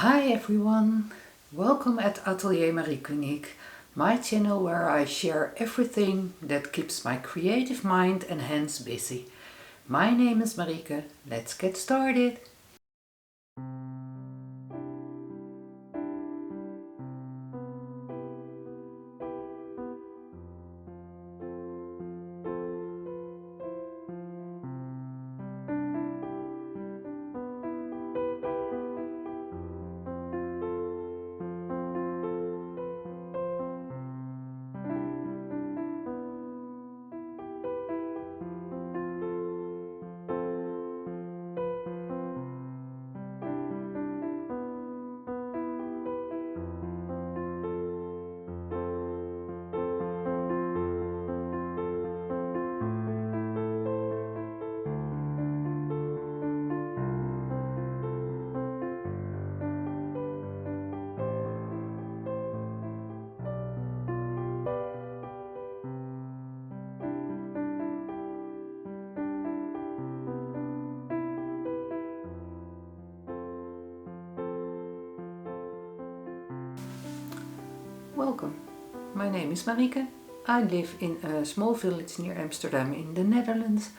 Hi everyone, welcome at Atelier Mariekuniek, my channel where I share everything that keeps my creative mind and hands busy. My name is Marieke, let's get started. Welcome, my name is Marieke. I live in a small village near Amsterdam in the Netherlands,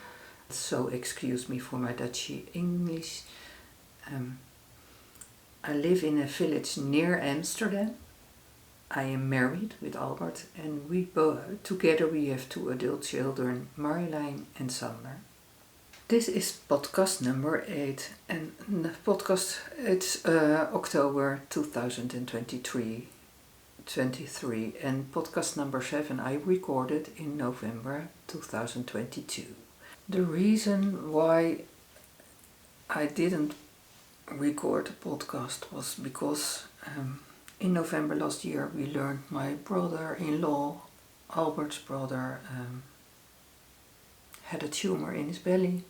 so excuse me for my Dutchy English. I live in a village near Amsterdam. I am married with Albert and together we have 2 adult children, Marjolein and Sander. This is podcast number 8 and the podcast it's October 2023 and podcast number 7 I recorded in November 2022. The reason why I didn't record a podcast was because in November last year we learned my brother-in-law, Albert's brother, had a tumor in his belly,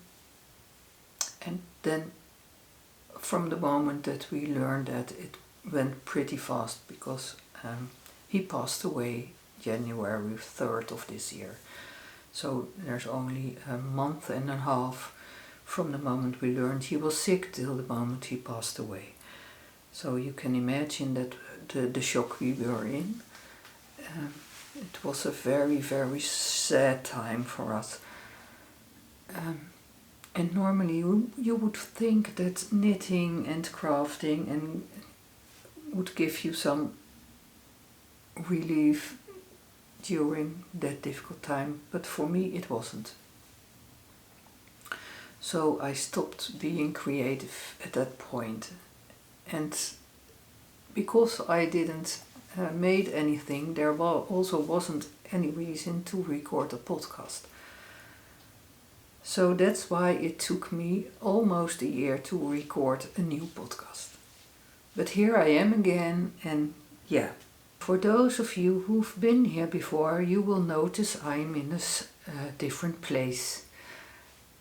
and then from the moment that we learned that, it went pretty fast because he passed away January 3rd of this year. So there's only a month and a half from the moment we learned he was sick till the moment he passed away. So you can imagine that the shock we were in. It was a very, very sad time for us. And normally you would think that knitting and crafting and would give you some relief during that difficult time, but for me it wasn't. So I stopped being creative at that point, and because I didn't made anything, there also wasn't any reason to record a podcast. So that's why it took me almost a year to record a new podcast. But here I am again, and yeah. For those of you who've been here before, you will notice I'm in a different place.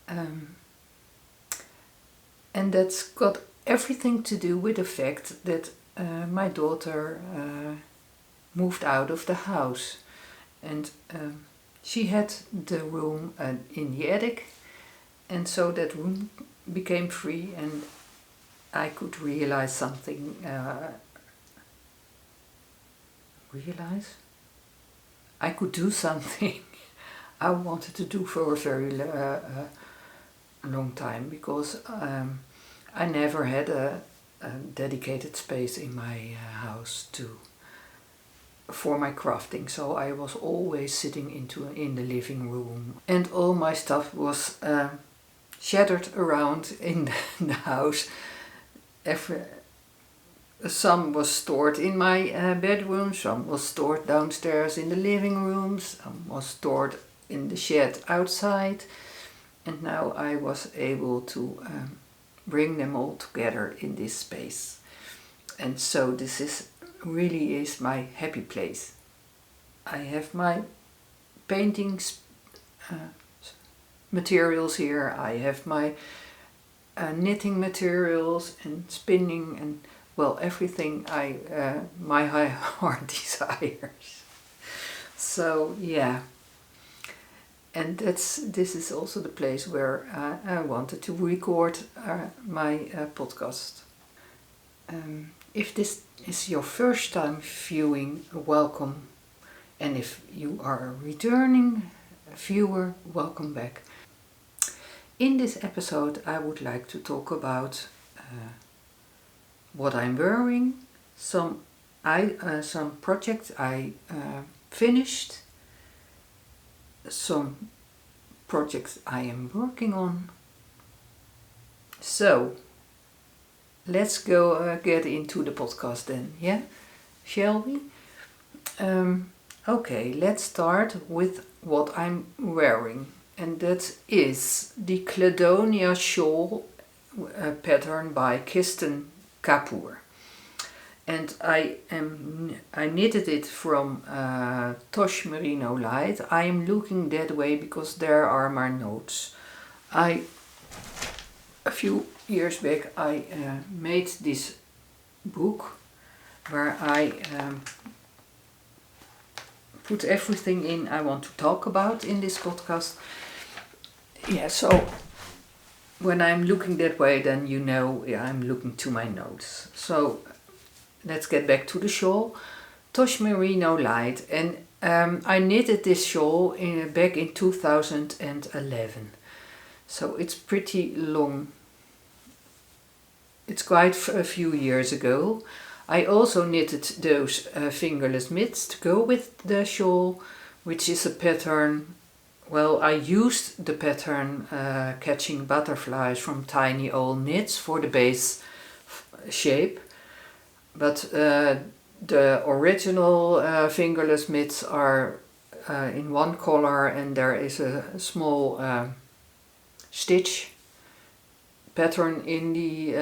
And that's got everything to do with the fact that my daughter moved out of the house. And she had the room in the attic, and so that room became free and I could realize something. I could do something I wanted to do for a very long time, because I never had a dedicated space in my house for my crafting, so I was always sitting in the living room, and all my stuff was shattered around in the house. Some was stored in my bedroom, some was stored downstairs in the living room, some was stored in the shed outside, and now I was able to bring them all together in this space. And so this really is my happy place. I have my paintings materials here, I have my knitting materials and spinning and everything my heart desires. So yeah, and this is also the place where I wanted to record my podcast. If this is your first time viewing, welcome. And if you are a returning viewer, welcome back. In this episode I would like to talk about what I'm wearing, some projects I finished, some projects I am working on. So let's go get into the podcast then, yeah? Shall we? Okay, let's start with what I'm wearing, and that is the Cladonia shawl pattern by Kirsten Kapoor. And I knitted it from Tosh Merino Light. I am looking that way because there are my notes. A few years back I made this book where I put everything in I want to talk about in this podcast. Yeah, so when I'm looking that way, then you know I'm looking to my notes. So let's get back to the shawl. Tosh Merino Light. And I knitted this shawl back in 2011. So it's pretty long. It's quite a few years ago. I also knitted those fingerless mitts to go with the shawl, which is a pattern. Well, I used the pattern Catching Butterflies from Tiny Old Knits for the base shape, but the original fingerless mitts are in one color, and there is a small stitch pattern in the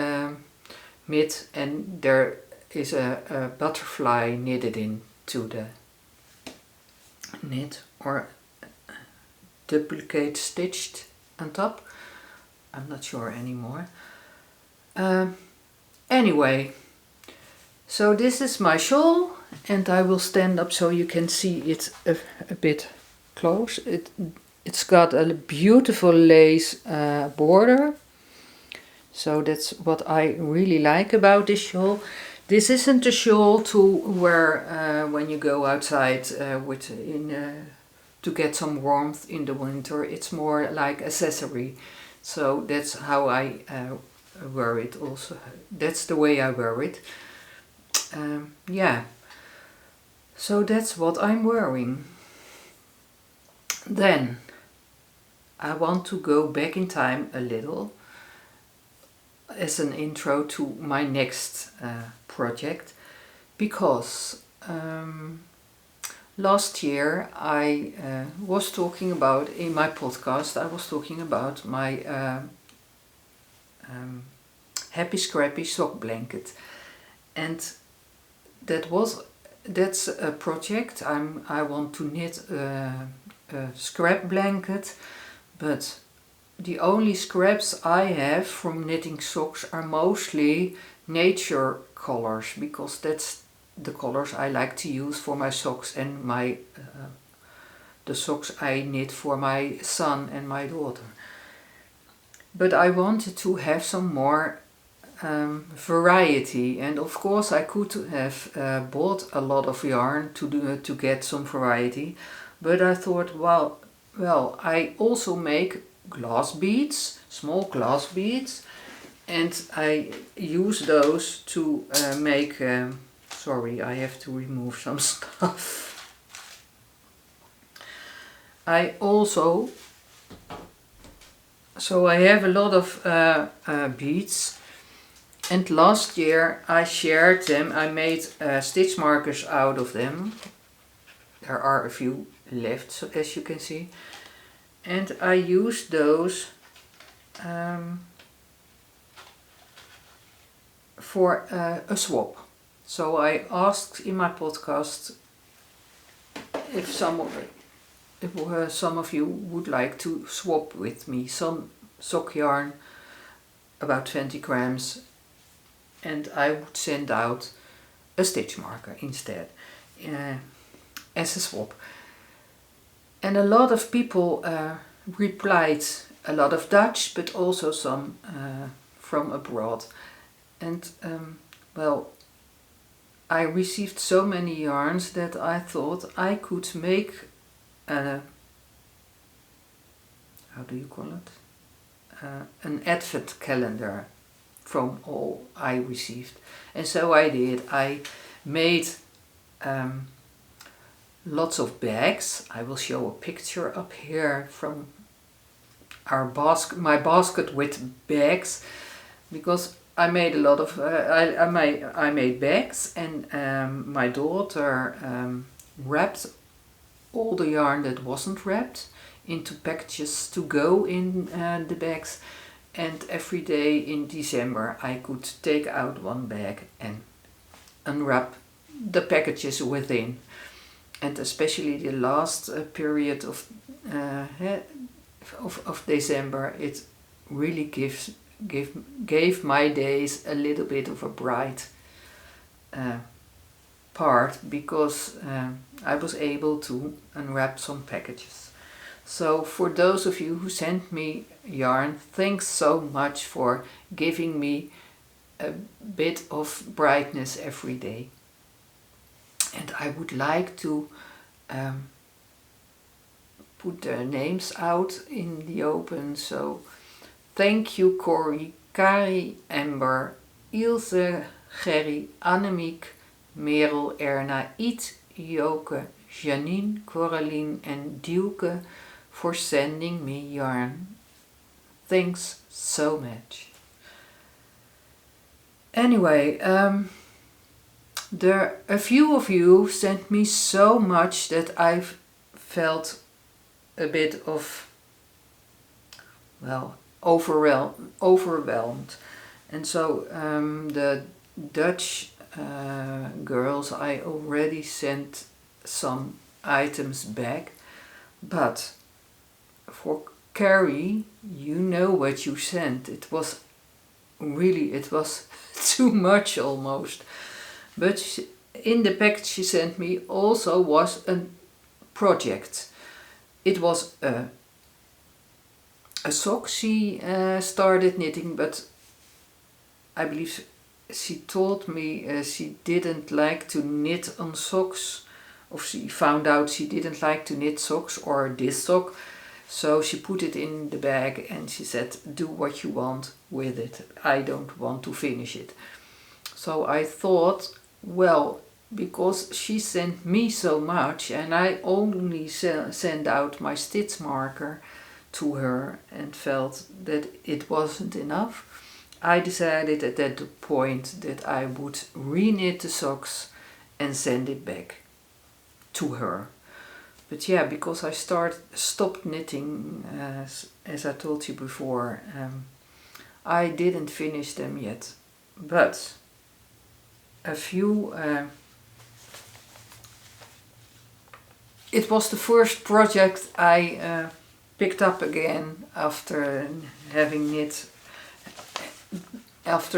mitt, and there is a butterfly knitted into the knit, or duplicate stitched on top. I'm not sure anymore. Anyway, so this is my shawl, and I will stand up so you can see it a bit close. It's got a beautiful lace border, so that's what I really like about this shawl. This isn't a shawl to wear when you go outside to get some warmth in the winter. It's more like accessory. So that's how I wear it also. That's the way I wear it. Yeah. So that's what I'm wearing. Then I want to go back in time a little as an intro to my next project, because last year I was talking about, in my podcast, I was talking about my Happy Scrappy sock blanket, and that's a project. I want to knit a scrap blanket, but the only scraps I have from knitting socks are mostly nature colors, because that's the colors I like to use for my socks and the socks I knit for my son and my daughter. But I wanted to have some more variety, and of course I could have bought a lot of yarn to get some variety, but I thought, well, I also make glass beads, small glass beads, and I use those to make sorry, I have to remove some stuff. I have a lot of beads, and last year I shared them. I made stitch markers out of them. There are a few left, so as you can see. And I used those for a swap. So I asked in my podcast if some of you would like to swap with me some sock yarn, about 20 grams, and I would send out a stitch marker instead as a swap. And a lot of people replied, a lot of Dutch, but also some from abroad. And well, I received so many yarns that I thought I could make a, how do you call it? An advent calendar from all I received. And so I did. I made lots of bags. I will show a picture up here from my basket with bags, because I made a lot of I made bags, and my daughter wrapped all the yarn that wasn't wrapped into packages to go in the bags, and every day in December I could take out one bag and unwrap the packages within. And especially the last period of December, it really gave my days a little bit of a bright part, because I was able to unwrap some packages. So for those of you who sent me yarn, thanks so much for giving me a bit of brightness every day. And I would like to put their names out in the open. So thank you, Corrie, Kari, Amber, Ilse, Gerry, Annemiek, Merel, Erna, Iet, Joke, Janine, Coraline and Duke for sending me yarn. Thanks so much. Anyway, a few of you sent me so much that I've felt a bit of, well, overwhelmed. And so the Dutch girls, I already sent some items back, but for Carrie, you know what you sent. It was too much almost. But in the package she sent me also was a project. It was a sock she started knitting, but I believe she told me she didn't like to knit on socks, or she found out she didn't like to knit socks or this sock. So she put it in the bag and she said, do what you want with it. I don't want to finish it. So I thought, well, because she sent me so much and I only sent out my stitch marker to her and felt that it wasn't enough, I decided at that point that I would re-knit the socks and send it back to her. But yeah, because I stopped knitting, as I told you before, I didn't finish them yet. But a few, it was the first project I picked up again after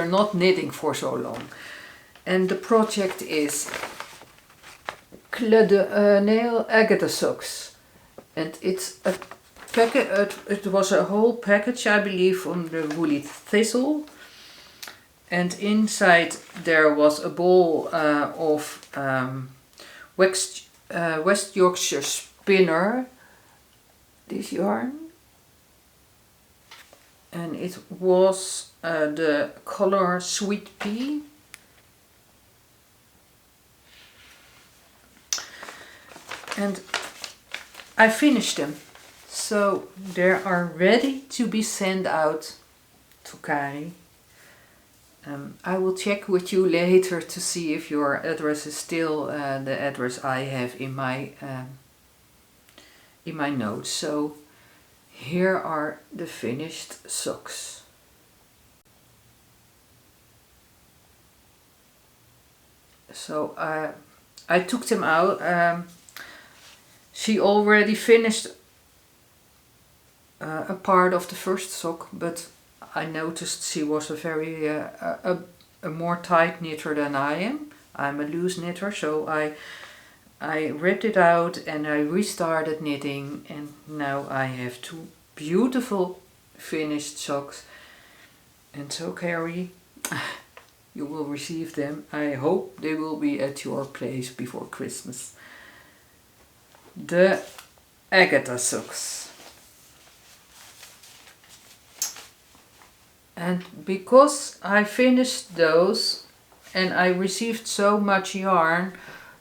not knitting for so long. And the project is Clé de Nail Agatha socks, and it's a packet. It was a whole package, I believe, from the Woolly Thistle, and inside there was a ball of West Yorkshire Spinner, this yarn, and it was the color Sweet Pea. And I finished them, so they are ready to be sent out to Kari. I will check with you later to see if your address is still the address I have in my notes. So here are the finished socks. So I took them out. She already finished a part of the first sock, but I noticed she was a more tight knitter than I am. I'm a loose knitter, so I ripped it out and I restarted knitting, and now I have two beautiful finished socks. And so, Carrie, you will receive them. I hope they will be at your place before Christmas. The Agatha socks. And because I finished those and I received so much yarn,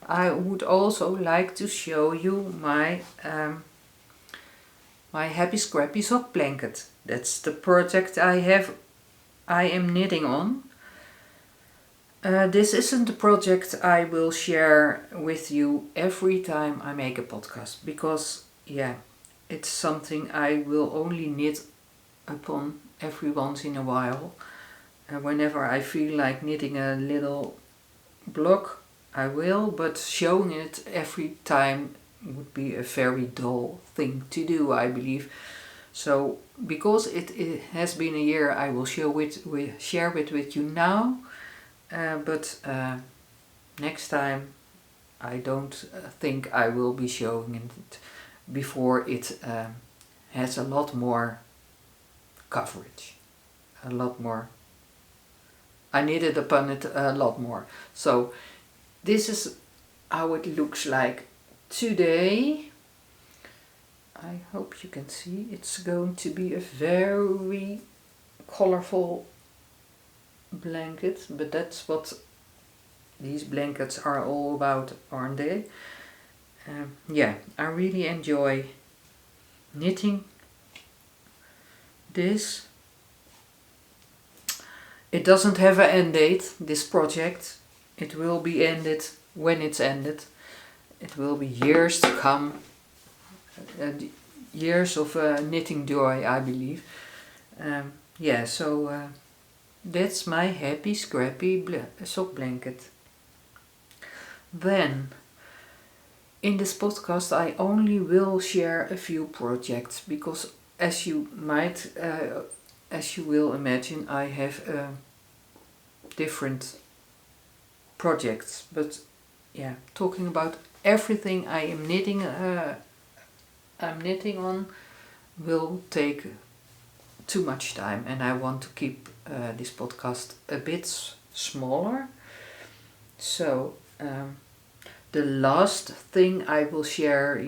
I would also like to show you my Happy Scrappy sock blanket. That's the project I am knitting on. This isn't a project I will share with you every time I make a podcast, because it's something I will only knit upon every once in a while. Whenever I feel like knitting a little block, I will, but showing it every time would be a very dull thing to do, I believe. So because it has been a year, I will share it with you now. But next time I don't think I will be showing it before it has a lot more coverage, a lot more. I knitted upon it a lot more. So this is how it looks like today. I hope you can see. It's going to be a very colorful blanket, but that's what these blankets are all about, aren't they? I really enjoy knitting this. It doesn't have an end date, this project. It will be ended when it's ended. It will be years to come. Years of knitting joy, I believe. So that's my Happy Scrappy sock blanket. Then, in this podcast I only will share a few projects, because as you will imagine, I have different projects. But talking about everything I am knitting on will take too much time, and I want to keep this podcast a bit smaller. So the last thing I will share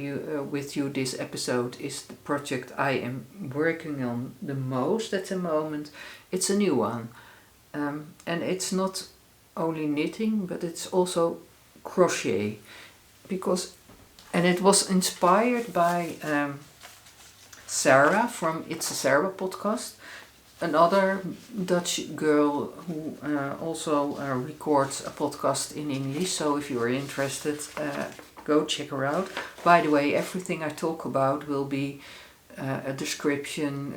with you this episode is the project I am working on the most at the moment. It's a new one, and it's not only knitting, but it's also crochet, and it was inspired by Sarah from It's a Sarah podcast, another Dutch girl who also records a podcast in English. So if you are interested, go check her out. By the way, everything I talk about will be a description.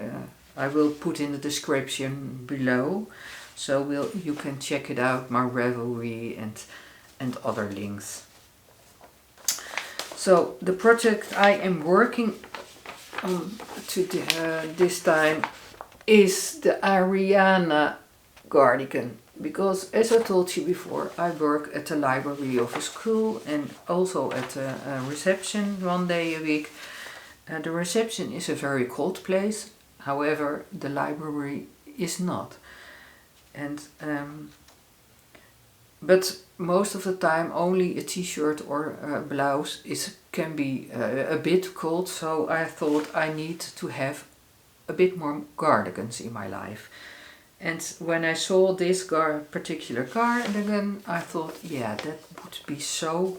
I will put in the description below, so you can check it out, my Ravelry and other links. So the project I am working on this time is the Ariana cardigan, because as I told you before, I work at the library of a school and also at a reception 1 day a week. The reception is a very cold place, however the library is not. And but most of the time only a t-shirt or a blouse can be a bit cold, so I thought I need to have a bit more cardigans in my life. And when I saw this particular cardigan, I thought, that would be so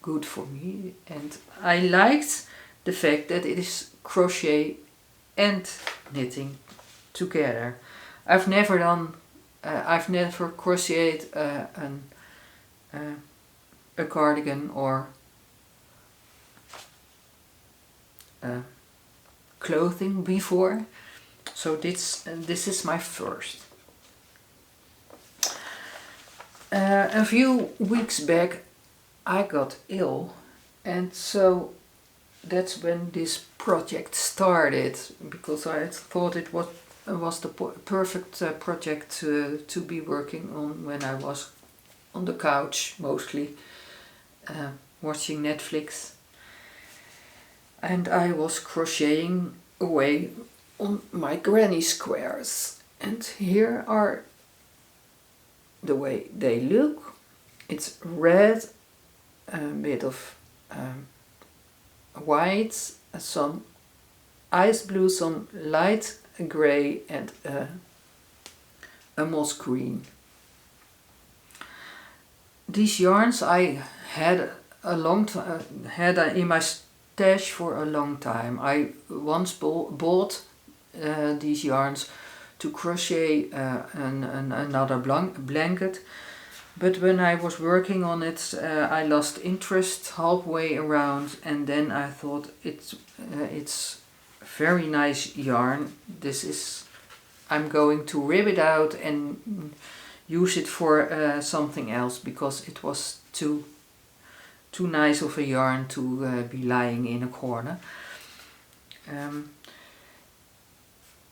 good for me. And I liked the fact that it is crochet and knitting together. I've never crocheted a cardigan or clothing before, so this is my first. A few weeks back I got ill, and so that's when this project started, because I thought it was the perfect project to be working on when I was on the couch, mostly watching Netflix. And I was crocheting away on my granny squares. And here are the way they look. It's red, a bit of white, some ice blue, some light grey, and a moss green. These yarns I had in my stash for a long time. I once bought these yarns to crochet another blanket, but when I was working on it, I lost interest halfway around, and then I thought it's very nice yarn. I'm going to rip it out and use it for something else, because it was too nice of a yarn to be lying in a corner.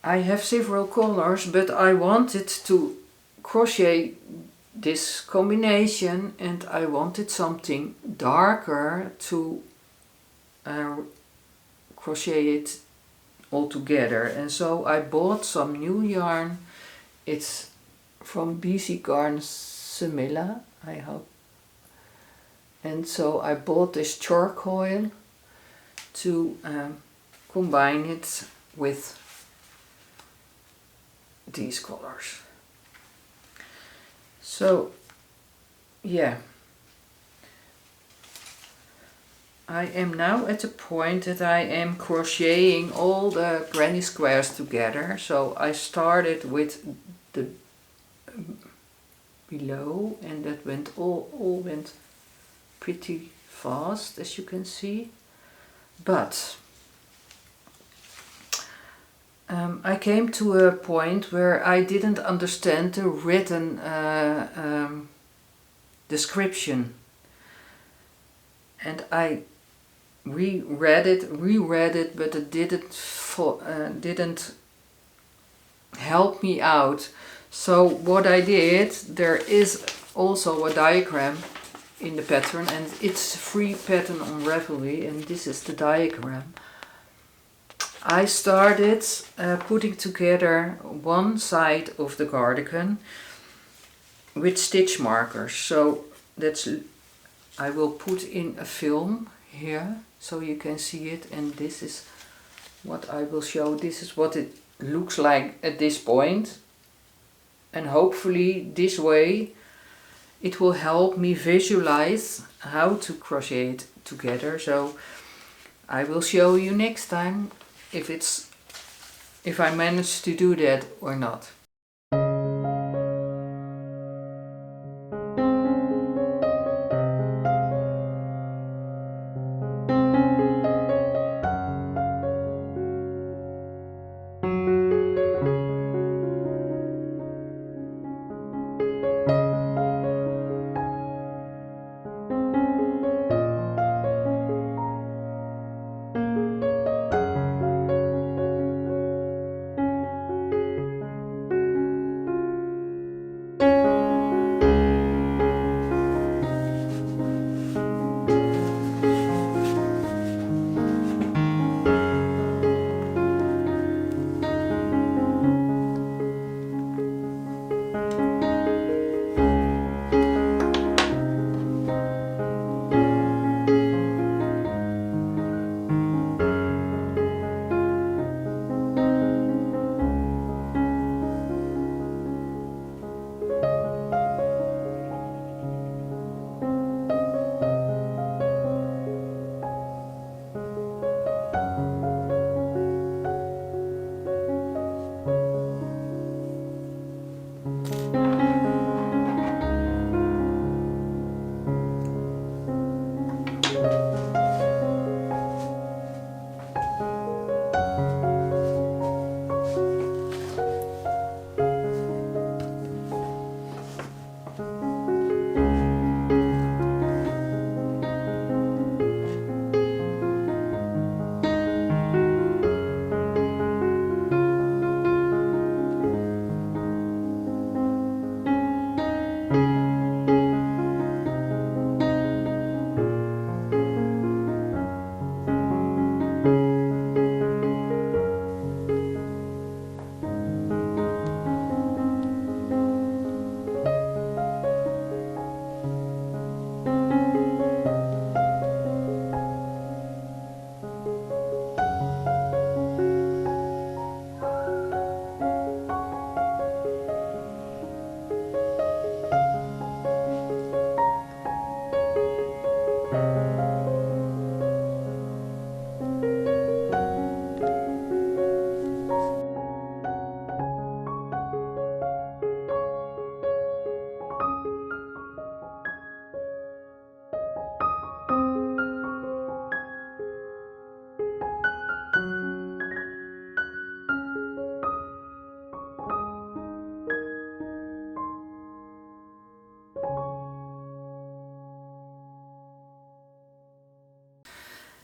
I have several colors, but I wanted to crochet this combination, and I wanted something darker to crochet it all together. And so I bought some new yarn. It's from BC Garn Semilla, I hope. And so I bought this charcoal to combine it with these colors. So yeah, I am now at the point that I am crocheting all the granny squares together. So I started with the below, and that went all went pretty fast, as you can see. But I came to a point where I didn't understand the written description, and I reread it, but it didn't help me out. So what I did, there is also a diagram in the pattern, and it's a free pattern on Ravelry, and this is the diagram. I started putting together one side of the cardigan with stitch markers. So I will put in a film here so you can see it, and this is what I will show. This is what it looks like at this point, and hopefully this way it will help me visualize how to crochet it together. So I will show you next time if I manage to do that or not.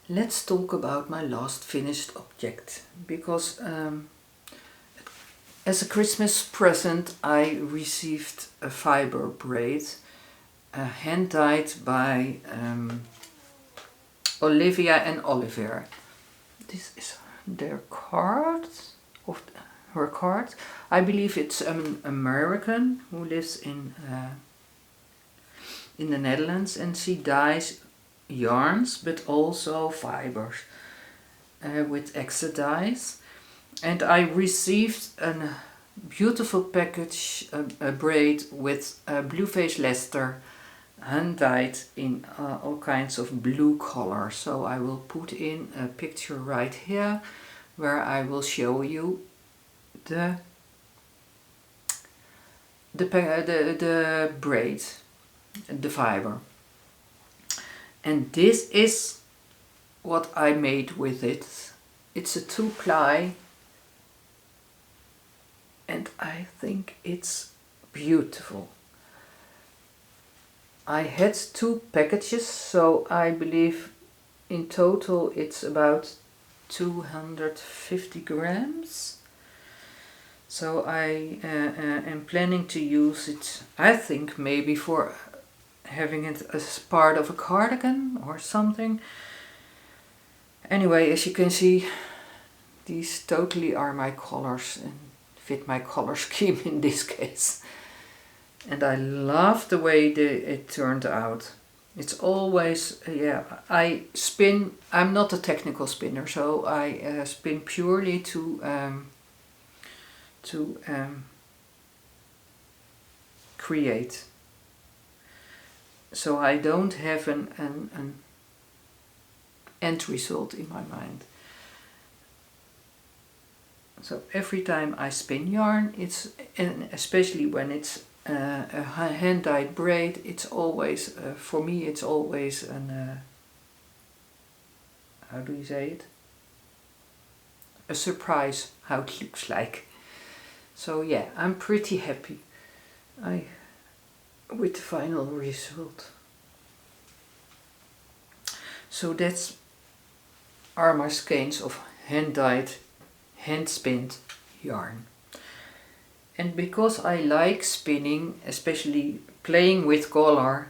let's talk about my last finished object, because as a Christmas present I received a fiber braid hand dyed by Olivia and Oliver. This is their card, of her card. I believe it's an American who lives in the Netherlands, and she dyes yarns but also fibers with extra dyes. And I received a beautiful package, a braid with blue face Leicester, hand dyed in all kinds of blue colors. So I will put in a picture right here where I will show you the braid, the fiber. And this is what I made with it. It's a 2-ply, and I think it's beautiful. I had 2 packages, so I believe in total it's about 250 grams. So I am planning to use it, I think, maybe for having it as part of a cardigan or something. Anyway, as you can see, these totally are my colors and fit my color scheme in this case. And I love the way it turned out. It's always, I spin, I'm not a technical spinner, so I spin purely to create. So I don't have an end result in my mind. So every time I spin yarn, and especially when it's a hand-dyed braid, it's always, for me, it's always how do you say it? A surprise how it looks like. So yeah, I'm pretty happy with the final result. So that's are my skeins of hand-dyed, hand-spinned yarn. And because I like spinning, especially playing with color,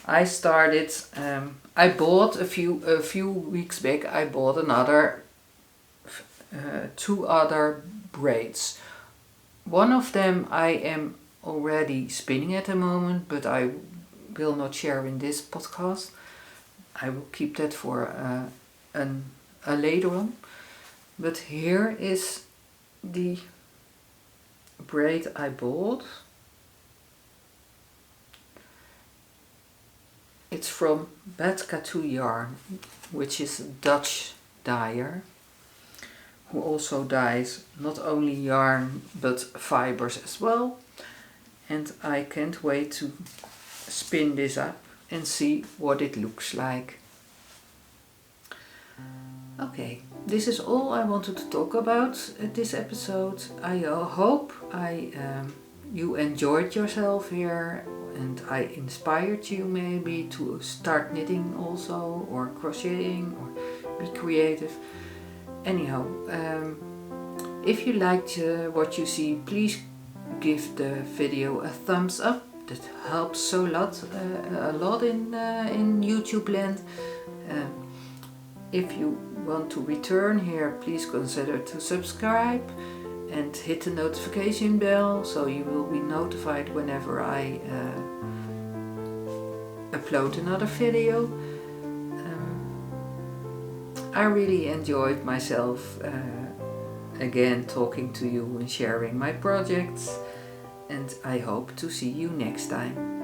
I started, I bought a few weeks back, I bought another 2 other braids. One of them I am already spinning at the moment, but I will not share in this podcast. I will keep that for a later one. But here is the braid I bought. It's from Batkatu Yarn, which is a Dutch dyer who also dyes not only yarn but fibers as well. And I can't wait to spin this up and see what it looks like. Okay, this is all I wanted to talk about at this episode. I hope you enjoyed yourself here, and I inspired you maybe to start knitting also, or crocheting, or be creative. Anyhow, if you liked what you see, please give the video a thumbs up. That helps so a lot in YouTube land. If you want to return here, please consider to subscribe and hit the notification bell so you will be notified whenever I upload another video. I really enjoyed myself again talking to you and sharing my projects, and I hope to see you next time.